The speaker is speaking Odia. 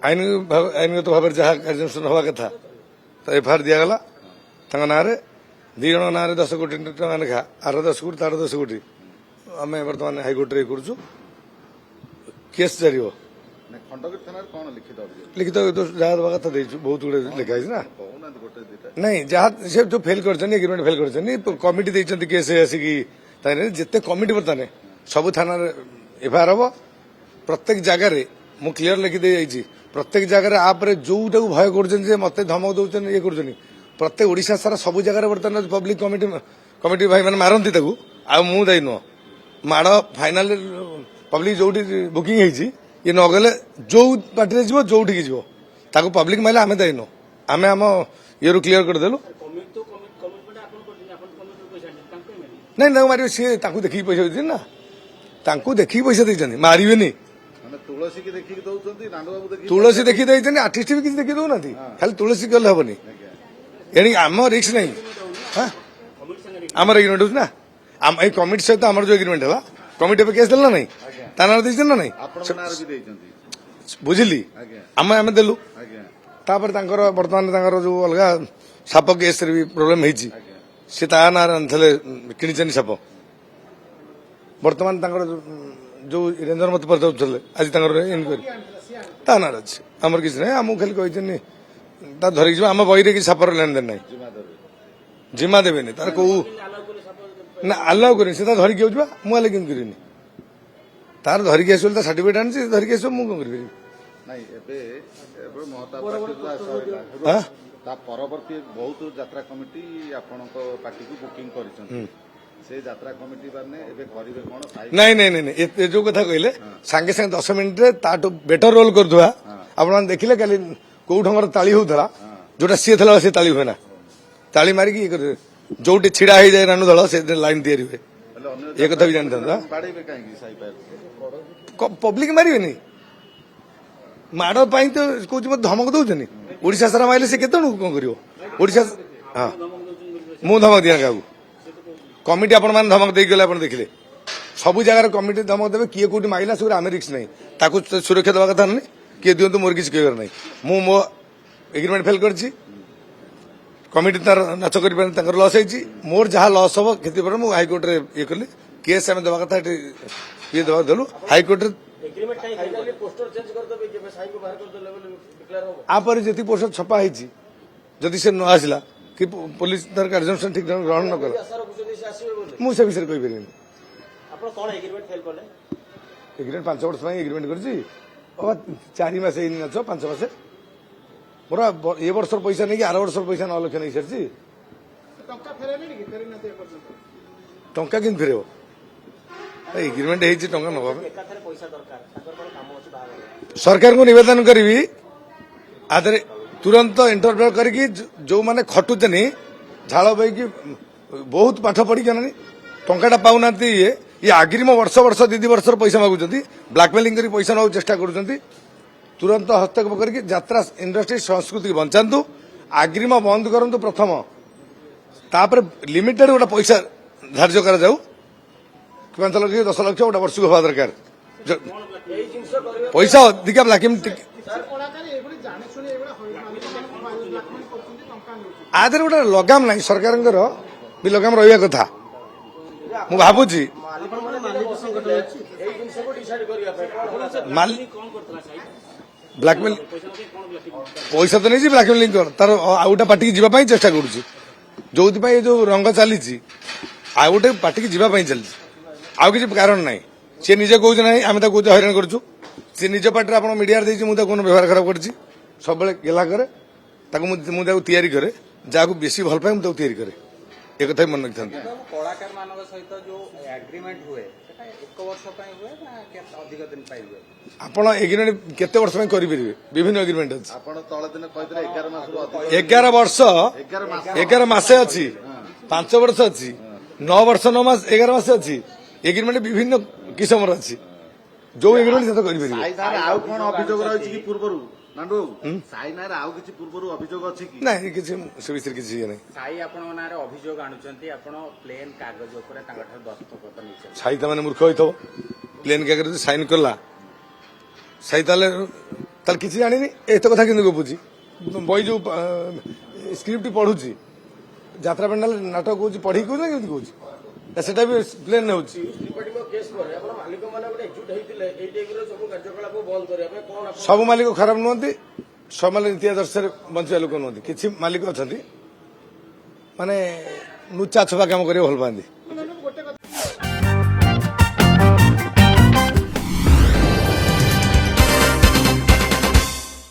ଆଇନଗତ ଭାବରେ ଯାହା କାର୍ଯ୍ୟାନୁଷ୍ଠାନ ହେବା କଥା ତ ଏଫଆଇଆର ଦିଆଗଲା ତାଙ୍କ ନାଁରେ 2 ଜଣ ନାଁରେ 10 କୋଟି ଟଙ୍କା ଲେଖା ଆର 10 କୋଟି ତାର 10 କୋଟି ଆମେ ବର୍ତ୍ତମାନ ହାଇକୋର୍ଟରେ ଇଏ କରୁଛୁ କେସ୍ ଜାରି ହେବ ଖଣ୍ଡଗିରି ଥାନାରେ କଣ লিখিত ଯାହା ଦେବା କଥା ଦେଇଛୁ ବହୁତ ଗୁଡେ ଲେଖା ହେଇଛି ନା ନାଇଁ ଯାହା ସେ ଯୋଉ ଫେଲ କରିଛନ୍ତି ଏଗ୍ରିମେଣ୍ଟ ଫେଲ କରିଛନ୍ତି କମିଟି ଦେଇଛନ୍ତି କେସ୍ ଆସିକି ତାହେଲେ ଯେତେ କମିଟି ବର୍ତ୍ତମାନ ସବୁ ଥାନାରେ ଏଫଆଇଆର ହବ ପ୍ରତ୍ୟେକ ଜାଗାରେ ମୁଁ କ୍ଲିୟର ଲେଖିଦେଇ ଯାଇଛି ପ୍ରତ୍ୟେକ ଜାଗାରେ ଆପରେ ଯୋଉଟାକୁ ଭୟ କରୁଛନ୍ତି ଯେ ମତେ ଧମକ ଦଉଛନ୍ତି ଇଏ କରୁଛନ୍ତି ପ୍ରତ୍ୟେକ ଓଡ଼ିଶା ସାରା ସବୁ ଜାଗାରେ ବର୍ତ୍ତମାନ ପବ୍ଲିକ କମିଟି ଭାଇ ମାନେ ମାରନ୍ତି ତାକୁ ଆଉ ମୁଁ ଦାୟୀ ନୁହଁ ମାଡ଼ ଫାଇନାଲ ପବ୍ଲିକ ଯୋଉଠି ବୁକିଂ ହେଇଛି ଇଏ ନଗଲେ ଯୋଉ ପାର୍ଟିରେ ଯିବ ଯୋଉଠିକି ଯିବ ତାକୁ ପବ୍ଲିକ ମାଇଲେ ଆମେ ଦାୟୀ ନୁହଁ ଆମେ ଆମ ଇଏରୁ କ୍ଲିୟର କରିଦେଲୁ ନାଇଁ ତାଙ୍କୁ ମାରିବେ ସିଏ ତାଙ୍କୁ ଦେଖିକି ପଇସା ଦେଇଛନ୍ତି ନା ତାଙ୍କୁ ଦେଖିକି ପଇସା ଦେଇଛନ୍ତି ମାରିବେନି ତୁଳସୀ ଦେଖି ଦେଇଛନ୍ତି ଆର୍ଟିଷ୍ଟ ବି କିଛି ଦେଖି ଦଉନାହାନ୍ତି ଖାଲି ତୁଳସୀ ଗଲେ ହବନି ଏଣିକି ଆମ ରିକ୍ସ ନାହିଁ ଆମର ଏଗ୍ରିମେଣ୍ଟ ହଉଛି ନା ଏଇ କମିଟି ସହିତ ଆମର ଯୋଉ ଏଗ୍ରିମେଣ୍ଟ ହେଲା କମିଟି ଏବେ କେସ୍ ଦେଲା ନା ନାହିଁ ତା ନାଁରେ ଦେଇଛନ୍ତି ନା ନାହିଁ ବୁଝିଲି ଆମେ ଦେଲୁ ତାପରେ ତାଙ୍କର ବର୍ତ୍ତମାନ ତାଙ୍କର ଯୋଉ ଅଲଗା ସାପ କେସ୍ରେ ବି ପ୍ରୋବ୍ଲେମ ହେଇଛି ସେ ତା ନାଁରେ ଆଣିଥିଲେ କିଣିଛନ୍ତି ସାପ ବର୍ତ୍ତମାନ ତାଙ୍କର ଯୋଉ ରେଞ୍ଜର ମତେ ପଚାରୁଥିଲେ ଆଜି ତାଙ୍କର ଇନକ୍ୱାରି ତା ନାଁରେ ଅଛି ଆମର କିଛି ନାହିଁ ଆମକୁ ଖାଲି କହିଛନ୍ତି ତା ଧରିକି ଯିବା ଆମ ବହିରେ କିଛି ସାପର ଲେଣଦେଣ ନାହିଁ ଜିମା ଦେବେନି ତାର କୋଉ ନା ଆଲାଉ କରିନି ସେ ତା ଧରିକି ଯିବା ମୁଁ ହେଲେ କେମିତି କରିବିନି ତାର ଧରିକି ଆସିବ ତା ସାର୍ଟିଫିକେଟ ଆଣିଛି ଧରିକି ଆସିବ ମୁଁ କଣ କରିପାରିବି ତା ପରବର୍ତ୍ତୀ ବହୁତ ଯାତ୍ରା କମିଟି ଆପଣଙ୍କ ପାର୍ଟିକୁ ବୁକିଂ କରିଛନ୍ତି ସେ ଯାତ୍ରା କମିଟି ମାନେ ଏବେ କରିବେ କଣ ନାଇଁ ନାଇଁ ନାଇଁ ଏ ଯୋଉ କଥା କହିଲେ ସାଙ୍ଗେ ସାଙ୍ଗେ 10 ମିନିଟରେ ତାଠୁ ବେଟର ରୋଲ କରିଦବା ଆପଣମାନେ ଦେଖିଲେ କାଲି କୋଉ ଢଙ୍ଗର ତାଳି ହଉଥିଲା ଯୋଉଟା ସିଏ ଥିଲା ସେ ତାଳି ହୁଏ ନା ତାଳି ମାରିକି ଇଏ କରିବେ ଯୋଉଠି ଛିଡା ହେଇଯାଏ ରାନୁ ଦଳ ସେ ଲାଇନ ତିଆରି ହୁଏ ଏ କଥା ବି ଜାଣିଥାନ୍ତା ପବ୍ଲିକ ମାରିବେନି ମାଡ଼ ପାଇଁ ତ କହୁଛି ମତେ ଧମକ ଦଉଛନ୍ତି ଓଡିଶା ସାରା ମାରିଲେ ସେ କେତେ କଣ କରିବ ଓଡିଶା ହଁ ମୁଁ ଧମକ ଦିଏ କାହାକୁ କମିଟି ଆପଣମାନେ ଧମକ ଦେଇକି ଗଲେ ଆପଣ ଦେଖିଲେ ସବୁ ଜାଗାରେ କମିଟି ଧମକ ଦେବେ କିଏ କୋଉଠି ମାଇଲା ସେଗୁରା ଆମେ ରିକ୍ସ ନାହିଁ ତାକୁ ସୁରକ୍ଷା ଦେବା କଥା ନାହିଁ କିଏ ଦିଅନ୍ତୁ ମୋର କିଛି କହିବାର ନାହିଁ ମୁଁ ମୋ ଏଗ୍ରିମେଣ୍ଟ ଫେଲ କରିଛି କମିଟି ତାର ନାଚ କରିପାରେନି ତାଙ୍କର ଲସ୍ ହେଇଛି ମୋର ଯାହା ଲସ୍ ହବ କ୍ଷତିପୂରଣ ମୁଁ ହାଇକୋର୍ଟରେ ଇଏ କଲି କେସ୍ ଆମେ ଦେବା କଥା ଏଠି ଇଏ ଦେବା ଦେଲୁ ହାଇକୋର୍ଟରେ ଆପରେ ଯେତିକି ପୋଷ୍ଟର ଛପା ହେଇଛି ଯଦି ସେ ନ ଆସିଲା କି ପୋଲିସ ତାର କାର୍ଯ୍ୟାନୁଷ୍ଠାନ ଠିକ ଗ୍ରହଣ ନ କଲା ମୁଁ ସେ ବିଷୟରେ କହିପାରିବିନି ଏଗ୍ରିମେଣ୍ଟ 5 ବର୍ଷ ପାଇଁ ଏଗ୍ରିମେଣ୍ଟ କରିଛି 4 ମାସ ହେଇନି ନାଚ 5 ମାସ ମୋର ଏ ବର୍ଷର ପଇସା ନେଇକି ଆର ବର୍ଷର ପଇସା 9 ଲକ୍ଷ ନେଇ ସାରିଛି ଟଙ୍କା କେମିତି ଫେରେଇବ ଏଗ୍ରିମେଣ୍ଟ ହେଇଛି ଟଙ୍କା ନବା ପାଇଁ ସରକାରଙ୍କୁ ନିବେଦନ କରିବି ଆଦରେ ତୁରନ୍ତ ଇଣ୍ଟରଭ୍ୟୁ କରିକି ଯୋଉମାନେ ଖଟୁଛନ୍ତି ଝାଳ ବହିକି ବହୁତ ପାଠ ପଢିକି ଟଙ୍କାଟା ପାଉନାହାନ୍ତି ଇଏ ଆଗିରିମ ବର୍ଷ 2 ବର୍ଷର ପଇସା ମାଗୁଛନ୍ତି ବ୍ଲାକମେଲିଂ କରି ପଇସା ନେବାକୁ ଚେଷ୍ଟା କରୁଛନ୍ତି ତୁରନ୍ତ ହସ୍ତକ୍ଷେପ କରିକି ଯାତ୍ରା ଇଣ୍ଡଷ୍ଟ୍ରି ସଂସ୍କୃତିକୁ ବଞ୍ଚାନ୍ତୁ ଆଗ୍ରିମ ବନ୍ଦ କରନ୍ତୁ ପ୍ରଥମ ତାପରେ ଲିମିଟେଡ ଗୋଟେ ପଇସା ଧାର୍ଯ୍ୟ କରାଯାଉ 5 ଲକ୍ଷ 10 ଲକ୍ଷ ଗୋଟେ ବର୍ଷକୁ ହେବା ଦରକାର ପଇସା ଅଧିକା ବ୍ଲାକିଂ ଆଦେହରେ ଗୋଟେ ଲଗାମ ନାହିଁ ସରକାରଙ୍କର ବି ଲଗାମ ରହିବା କଥା ମୁଁ ଭାବୁଛି ବ୍ଲାକମେଲ ପଇସା ତ ନେଇଛି ବ୍ଲାକମେଲିଂ କଣ ତାର ଆଉ ଗୋଟେ ପାର୍ଟିକି ଯିବା ପାଇଁ ଚେଷ୍ଟା କରୁଛି ଯୋଉଥିପାଇଁ ଯୋଉ ରଙ୍ଗ ଚାଲିଛି ଆଉ ଗୋଟେ ପାର୍ଟିକି ଯିବା ପାଇଁ ଚାଲିଛି ଆଉ କିଛି କାରଣ ନାହିଁ ସେ ନିଜେ କହୁଛି ନାହିଁ ଆମେ ତାକୁ କହୁଛୁ ହଇରାଣ କରୁଛୁ ସେ ନିଜ ପାର୍ଟିରେ ଆପଣ ମିଡିଆରେ ଦେଇଛି ମୁଁ ତାକୁ কোনো ବ୍ୟବହାର ଖରାପ କରିଛି ସବୁବେଳେ ଗେଲା କରେ ତାକୁ ମୁଁ ତାକୁ ତିଆରି କରେ ଯାହାକୁ ବେଶୀ ଭଲ ପାଏ ମୁଁ ତାକୁ ତିଆରି କରେ ଏ କଥା ମନେ ରଖିଥାନ୍ତି କଳାକାର ମାନଙ୍କ ସହିତ ଯୋଉ ଏଗ୍ରିମେଣ୍ଟ ହୁଏ ସେଟା 1 ବର୍ଷ ପାଇଁ ହୁଏ ନା ଅଧିକ ଦିନ ପାଇଁ ହୁଏ ଆପଣ ଏଗ୍ରିମେଣ୍ଟ କେତେ ବର୍ଷ ପାଇଁ କରିପାରିବେ ବିଭିନ୍ନ ଏଗ୍ରିମେଣ୍ଟ ଅଛି ଆପଣ ତଳେ ଦିନ କହିଥିଲେ 11 ମାସରୁ ଅଧିକ 11 ବର୍ଷ 11 ମାସେ ଅଛି 5 ବର୍ଷ ଅଛି 9 ବର୍ଷ 9 ମାସ 11 ମାସ ଅଛି ଏଗ୍ରିମେଣ୍ଟ ବିଭିନ୍ନ କିସମର ଅଛି ଯୋଉ ଏଗ୍ରିମେଣ୍ଟ ସେଟା କରିପାରିବେ ଆଉ କଣ ଅଭିଯୋଗ ରହିଛି କି ପୂର୍ବରୁ ନାଣ୍ଡୁ ସାଇନାରେ ଆଉ କିଛି ପୂର୍ବରୁ ଅଭିଯୋଗ ଅଛି କି ନାଇଁ କିଛି ସେ ବିଷୟରେ କିଛି ଇଏ ନାହିଁ ସାଇ ଆପଣଙ୍କ ନାଁରେ ଅଭିଯୋଗ ଆଣୁଛନ୍ତି ଆପଣ ପ୍ଲେନ କାଗଜ ଉପରେ ତାଙ୍କଠାରୁ ଦସ୍ତଖତ ନେଇଛନ୍ତି ସାଇ ତା ମାନେ ମୂର୍ଖ ହେଇଥିବ ପ୍ଲେନ କାଗଜ ସାଇନ କଲା ସାଇ ତାହେଲେ ତାହେଲେ କିଛି ଜାଣିନି ଏତେ କଥା କିନ୍ତୁ ଗପୁଛି ବହି ଯୋଉ ସ୍କ୍ରିପ୍ଟ ପଢୁଛି ଯାତ୍ରା ପେଣ୍ଡାଲ ନାଟକ କହୁଛି ପଢିକି କହୁଛି ନା କେମିତି କହୁଛି ସେଟା ବି ପ୍ଲେନ୍ ହଉଛି ସବୁ ମାଲିକ ଖରାପ ନୁହନ୍ତି ସବୁ ମାଲିକ ନୀତି ଆଦର୍ଶରେ ବଞ୍ଚିବା ଲୋକ ନୁହନ୍ତି କିଛି ମାଲିକ ଅଛନ୍ତି ମାନେ ନୁଚା ଛପା କାମ କରିବାକୁ ଭଲ ପାଆନ୍ତି